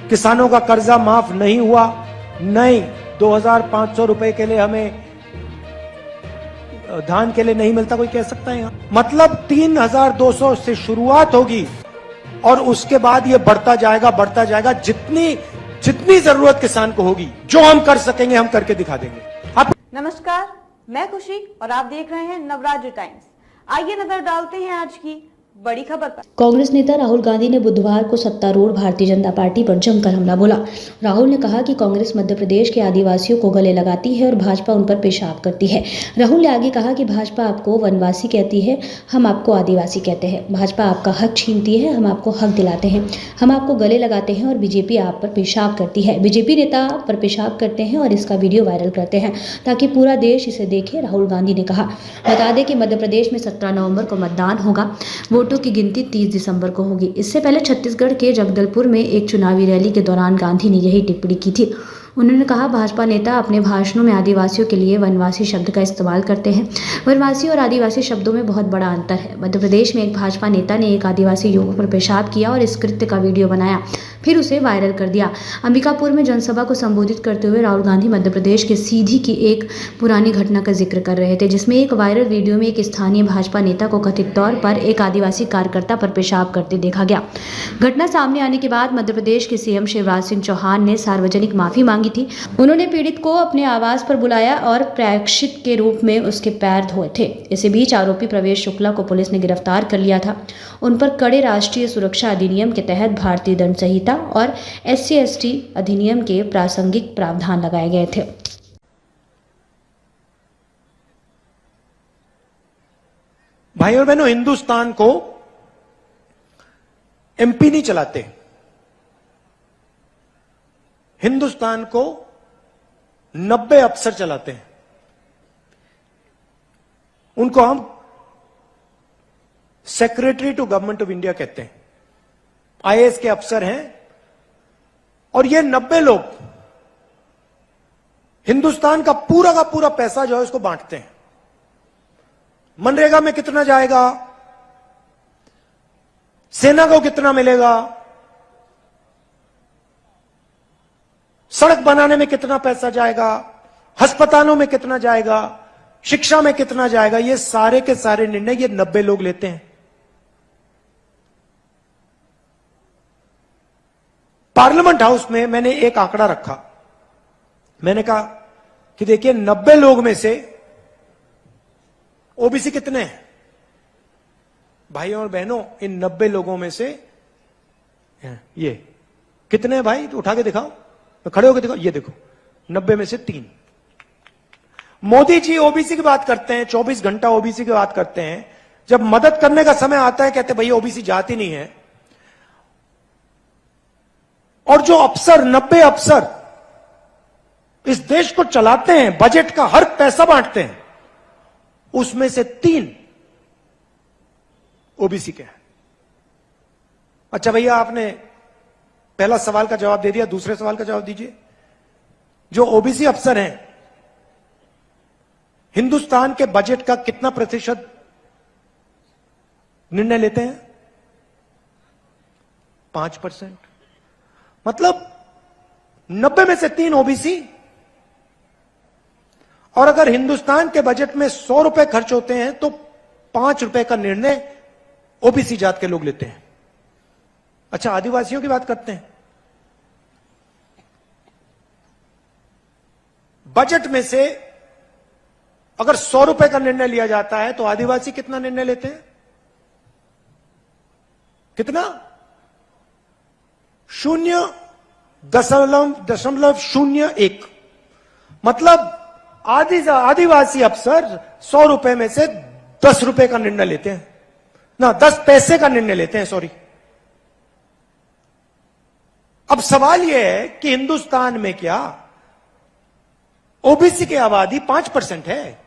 किसानों का कर्जा माफ नहीं हुआ, नहीं 2500 रुपए के लिए हमें धान के लिए नहीं मिलता, कोई कह सकता है यहां? मतलब 3200 से शुरुआत होगी और उसके बाद ये बढ़ता जाएगा जितनी जरूरत किसान को होगी। जो हम कर सकेंगे हम करके दिखा देंगे। आप नमस्कार, मैं खुशी और आप देख रहे हैं नवराज्य टाइम्स। आइए नजर डालते हैं आज की बड़ी खबर पर। कांग्रेस नेता राहुल गांधी ने बुधवार को सत्तारूढ़ भारतीय जनता पार्टी पर जमकर हमला बोला। राहुल ने कहा कि कांग्रेस मध्य प्रदेश के आदिवासियों को गले लगाती है और भाजपा उन पर पेशाब करती है। राहुल ने आगे कहा कि भाजपा आपको वनवासी कहती है, हम आपको आदिवासी कहते हैं। भाजपा आपका हक छीनती है, हम आपको हक दिलाते हैं। हम आपको गले लगाते हैं और बीजेपी आप पर पेशाब करती है। बीजेपी नेता पर पेशाब करते हैं और इसका वीडियो वायरल करते हैं ताकि पूरा देश इसे देखे, राहुल गांधी ने कहा। बता दें कि मध्य प्रदेश में 17 नवंबर को मतदान होगा। वोटों की गिनती 30 दिसंबर को होगी। इससे पहले छत्तीसगढ़ के जगदलपुर में एक चुनावी रैली के दौरान गांधी ने यही टिप्पणी की थी। उन्होंने कहा, भाजपा नेता अपने भाषणों में आदिवासियों के लिए वनवासी शब्द का इस्तेमाल करते हैं। वनवासी और आदिवासी शब्दों में बहुत बड़ा अंतर है। मध्य प्रदेश में एक भाजपा नेता ने एक आदिवासी युवक पर पेशाब किया और इस कृत्य का वीडियो बनाया, फिर उसे वायरल कर दिया। अंबिकापुर में जनसभा को संबोधित करते हुए राहुल गांधी मध्य प्रदेश के सीधी की एक पुरानी घटना का जिक्र कर रहे थे, जिसमें एक वायरल वीडियो में एक स्थानीय भाजपा नेता को कथित तौर पर एक आदिवासी कार्यकर्ता पर पेशाब करते देखा गया। घटना सामने आने के बाद मध्य प्रदेश के सीएम शिवराज सिंह चौहान ने सार्वजनिक माफी मांगी थी। उन्होंने पीड़ित को अपने आवास पर बुलाया और प्रायश्चित के रूप में उसके पैर धोए थे। इसी बीच आरोपी प्रवेश शुक्ला को पुलिस ने गिरफ्तार कर लिया था। उन पर कड़े राष्ट्रीय सुरक्षा अधिनियम के तहत भारतीय दंड संहिता और SC/ST अधिनियम के प्रासंगिक प्रावधान लगाए गए थे। भाइयों और बहनों, हिंदुस्तान को MP नहीं चलाते, हिंदुस्तान को 90 अफसर चलाते हैं। उनको हम secretary to government of India कहते हैं। IAS के अफसर हैं और ये 90 लोग हिंदुस्तान का पूरा पैसा जो है उसको बांटते हैं। मनरेगा में कितना जाएगा, सेना को कितना मिलेगा, सड़क बनाने में कितना पैसा जाएगा, अस्पतालों में कितना जाएगा, शिक्षा में कितना जाएगा, ये सारे के सारे निर्णय ये 90 लोग लेते हैं। पार्लियामेंट हाउस में मैंने एक आंकड़ा रखा। मैंने कहा कि देखिए 90 लोग में से OBC कितने हैं? भाइयों और बहनों, इन 90 लोगों में से ये कितने हैं भाई? तो उठा के दिखाओ, तो खड़े होकर दिखाओ। ये देखो, 90 में से 3। मोदी जी OBC की बात करते हैं, 24 घंटा OBC की बात करते हैं। जब मदद करने का समय आता है कहते भैया OBC जाती नहीं है। और जो अफसर 90 अफसर इस देश को चलाते हैं, बजट का हर पैसा बांटते हैं, उसमें से 3 OBC के हैं। अच्छा भैया, आपने पहला सवाल का जवाब दे दिया, दूसरे सवाल का जवाब दीजिए। जो OBC अफसर हैं, हिंदुस्तान के बजट का कितना प्रतिशत निर्णय लेते हैं? 5%। मतलब 90 में से 3 OBC। और अगर हिंदुस्तान के बजट में 100 रुपए खर्च होते हैं तो 5 रुपए का निर्णय OBC जात के लोग लेते हैं। अच्छा, आदिवासियों की बात करते हैं। बजट में से अगर 100 रुपए का निर्णय लिया जाता है तो आदिवासी कितना निर्णय लेते हैं? कितना? 0.01। मतलब आदिवासी अफसर 100 रुपए में से 10 रुपए का निर्णय लेते हैं ना, 10 पैसे का निर्णय लेते हैं, सॉरी। अब सवाल यह है कि हिंदुस्तान में क्या OBC की आबादी 5% है?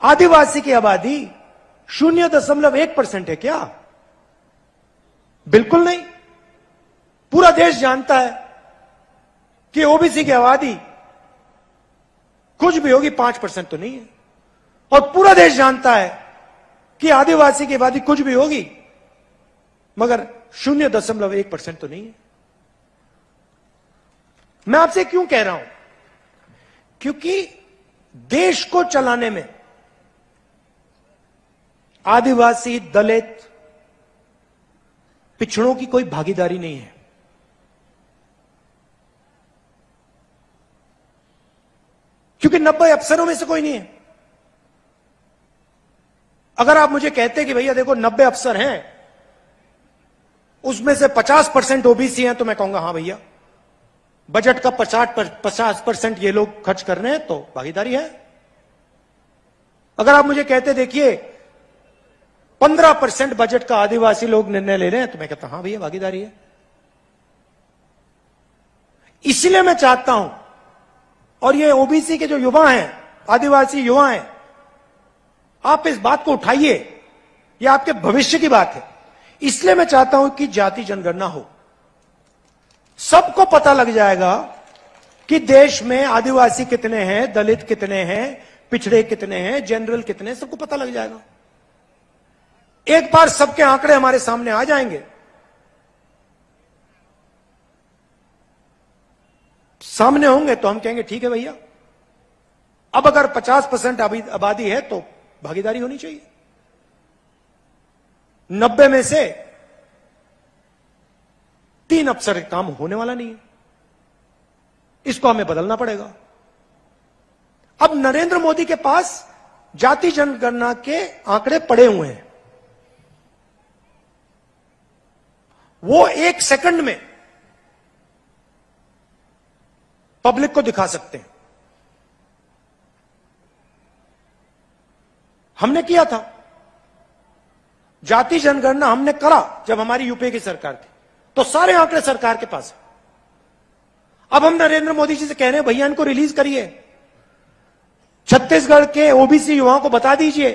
आदिवासी की आबादी 0.1% है क्या? बिल्कुल नहीं। पूरा देश जानता है कि OBC की आबादी कुछ भी होगी 5% तो नहीं है। और पूरा देश जानता है कि आदिवासी की आबादी कुछ भी होगी मगर 0.1% तो नहीं है। मैं आपसे क्यों कह रहा हूं? क्योंकि देश को चलाने में आदिवासी, दलित, पिछड़ों की कोई भागीदारी नहीं है। क्योंकि 90 अफसरों में से कोई नहीं है। अगर आप मुझे कहते कि भैया देखो 90 अफसर हैं, उसमें से 50% ओबीसी हैं, तो मैं कहूंगा हां भैया, बजट का 50% ये लोग खर्च कर रहे हैं, तो भागीदारी है। अगर आप मुझे कहते देखिए 15% बजट का आदिवासी लोग निर्णय ले रहे हैं, तो मैं कहता हां भैया भागीदारी है। इसलिए मैं चाहता हूं, और ये ओबीसी के जो युवा हैं, आदिवासी युवा हैं, आप इस बात को उठाइए, ये आपके भविष्य की बात है। इसलिए मैं चाहता हूं कि जाति जनगणना हो, सबको पता लग जाएगा कि देश में आदिवासी कितने हैं, दलित कितने हैं, पिछड़े कितने हैं, जनरल कितने हैं, सबको पता लग जाएगा। एक बार सबके आंकड़े हमारे सामने आ जाएंगे, सामने होंगे, तो हम कहेंगे ठीक है भैया, अब अगर 50% आबादी है तो भागीदारी होनी चाहिए। 90 में से 3 अफसर काम होने वाला नहीं है, इसको हमें बदलना पड़ेगा। अब नरेंद्र मोदी के पास जाति जनगणना के आंकड़े पड़े हुए हैं, वो 1 सेकंड में पब्लिक को दिखा सकते हैं। हमने किया था जाति जनगणना, हमने करा जब हमारी यूपीए की सरकार थी, तो सारे आंकड़े सरकार के पास है। अब हम नरेंद्र मोदी जी से कह रहे हैं भैया इनको रिलीज करिए, छत्तीसगढ़ के ओबीसी युवाओं को बता दीजिए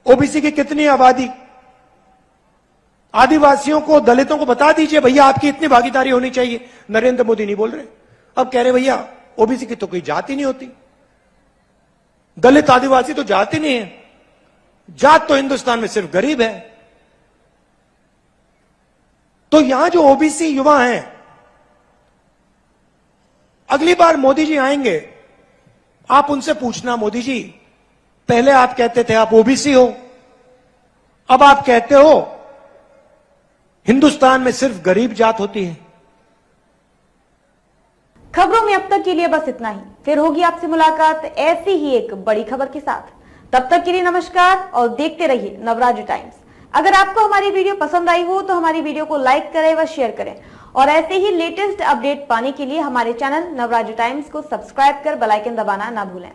ओबीसी की कितनी आबादी, आदिवासियों को, दलितों को बता दीजिए भैया आपकी इतनी भागीदारी होनी चाहिए। नरेंद्र मोदी नहीं बोल रहे, अब कह रहे भैया ओबीसी की तो कोई जाति नहीं होती, दलित आदिवासी तो जाति नहीं है, जात तो हिंदुस्तान में सिर्फ गरीब है। तो यहां जो ओबीसी युवा हैं, अगली बार मोदी जी आएंगे, आप उनसे पूछना मोदी जी, पहले आप कहते थे आप ओबीसी हो, अब आप कहते हो हिंदुस्तान में सिर्फ गरीब जात होती है। खबरों में अब तक के लिए बस इतना ही, फिर होगी आपसे मुलाकात ऐसी ही एक बड़ी खबर के साथ। तब तक के लिए नमस्कार और देखते रहिए नवराज टाइम्स। अगर आपको हमारी वीडियो पसंद आई हो तो हमारी वीडियो को लाइक करें व शेयर करें, और ऐसे ही लेटेस्ट अपडेट पाने के लिए हमारे चैनल नवराज टाइम्स को सब्सक्राइब कर बेल आइकन दबाना ना भूलें।